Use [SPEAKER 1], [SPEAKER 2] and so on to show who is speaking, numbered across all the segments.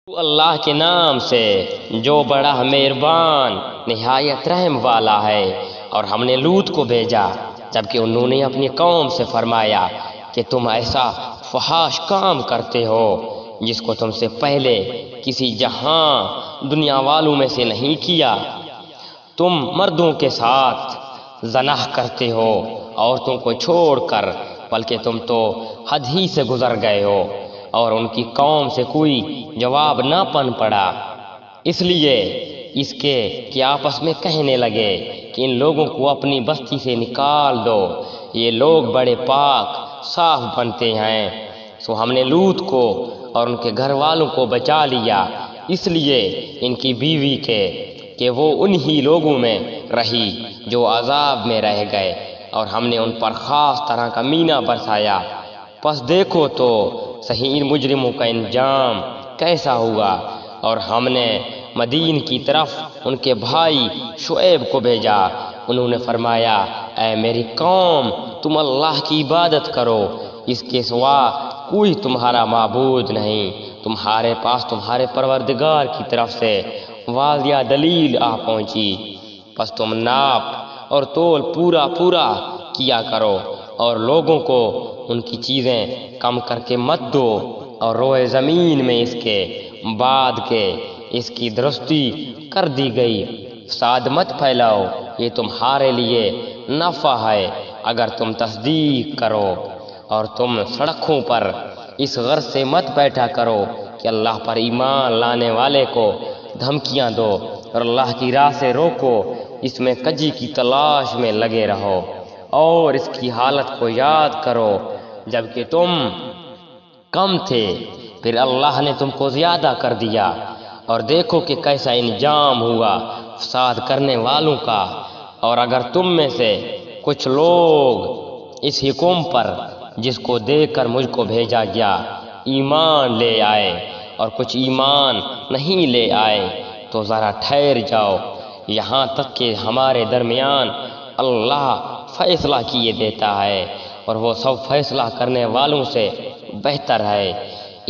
[SPEAKER 1] اللہ کے نام سے جو بڑا مہربان نہایت رحم والا ہے۔ اور ہم نے لوط کو بھیجا جبکہ انہوں نے اپنی قوم سے فرمایا کہ تم ایسا فحش کام کرتے ہو جس کو تم سے پہلے کسی جہاں دنیا والوں میں سے نہیں کیا۔ تم مردوں کے ساتھ زنا کرتے ہو عورتوں کو چھوڑ کر، بلکہ تم تو حد ہی سے گزر گئے ہو۔ اور ان کی قوم سے کوئی جواب نہ پن پڑا، اس لیے اس کے کہ آپس میں کہنے لگے کہ ان لوگوں کو اپنی بستی سے نکال دو، یہ لوگ بڑے پاک صاف بنتے ہیں۔ سو ہم نے لوط کو اور ان کے گھر والوں کو بچا لیا، اس لیے ان کی بیوی کے کہ وہ انہی لوگوں میں رہی جو عذاب میں رہ گئے، اور ہم نے ان پر خاص طرح کا مینہ برسایا۔ پس دیکھو تو صحیح ان مجرموں کا انجام کیسا ہوا۔ اور ہم نے مدین کی طرف ان کے بھائی شعیب کو بھیجا، انہوں نے فرمایا اے میری قوم، تم اللہ کی عبادت کرو، اس کے سوا کوئی تمہارا معبود نہیں، تمہارے پاس تمہارے پروردگار کی طرف سے واضح دلیل آ پہنچی، پس تم ناپ اور تول پورا کیا کرو، اور لوگوں کو ان کی چیزیں کم کر کے مت دو، اور روئے زمین میں اس کے بعد کے اس کی درستی کر دی گئی، فساد مت پھیلاؤ، یہ تمہارے لیے نفع ہے اگر تم تصدیق کرو۔ اور تم سڑکوں پر اس غرض سے مت بیٹھا کرو کہ اللہ پر ایمان لانے والے کو دھمکیاں دو، اور اللہ کی راہ سے روکو، اس میں کجی کی تلاش میں لگے رہو، اور اس کی حالت کو یاد کرو جبکہ تم کم تھے، پھر اللہ نے تم کو زیادہ کر دیا، اور دیکھو کہ کیسا انجام ہوا فساد کرنے والوں کا۔ اور اگر تم میں سے کچھ لوگ اس حکم پر جس کو دیکھ کر مجھ کو بھیجا گیا ایمان لے آئے، اور کچھ ایمان نہیں لے آئے، تو ذرا ٹھہر جاؤ یہاں تک کہ ہمارے درمیان اللہ فیصلہ کیے دیتا ہے، اور وہ سب فیصلہ کرنے والوں سے بہتر ہے۔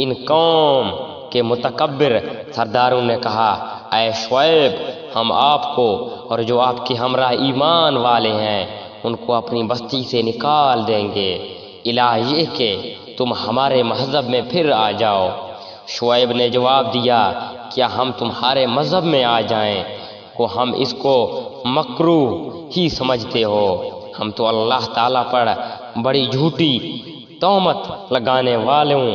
[SPEAKER 1] ان قوم کے متکبر سرداروں نے کہا اے شعیب، ہم آپ کو اور جو آپ کے ہمراہ ایمان والے ہیں ان کو اپنی بستی سے نکال دیں گے، الہ یہ کہ تم ہمارے مذہب میں پھر آ جاؤ۔ شعیب نے جواب دیا کیا ہم تمہارے مذہب میں آ جائیں کو ہم اس کو مکروہ ہی سمجھتے ہو؟ ہم تو اللہ تعالیٰ پر بڑی جھوٹی تہمت لگانے والوں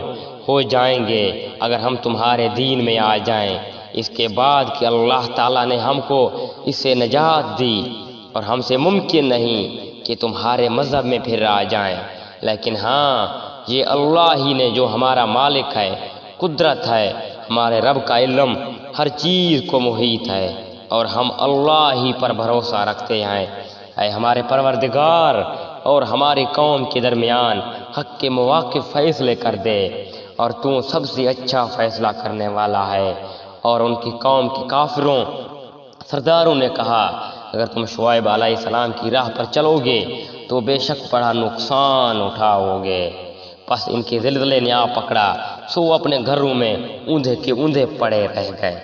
[SPEAKER 1] ہو جائیں گے اگر ہم تمہارے دین میں آ جائیں، اس کے بعد کہ اللہ تعالیٰ نے ہم کو اس سے نجات دی، اور ہم سے ممکن نہیں کہ تمہارے مذہب میں پھر آ جائیں۔ لیکن ہاں، یہ اللہ ہی نے جو ہمارا مالک ہے، قدرت ہے، ہمارے رب کا علم ہر چیز کو محیط ہے، اور ہم اللہ ہی پر بھروسہ رکھتے ہیں۔ اے ہمارے پروردگار، اور ہماری قوم کے درمیان حق کے مواقف فیصلے کر دے، اور تو سب سے اچھا فیصلہ کرنے والا ہے۔ اور ان کی قوم کے کافروں سرداروں نے کہا اگر تم شعیب علیہ السلام کی راہ پر چلو گے تو بے شک بڑا نقصان اٹھاؤ گے۔ پس ان کے زلزلے نے آ پکڑا، سو اپنے گھروں میں اوندھے کے اوندھے پڑے رہ گئے۔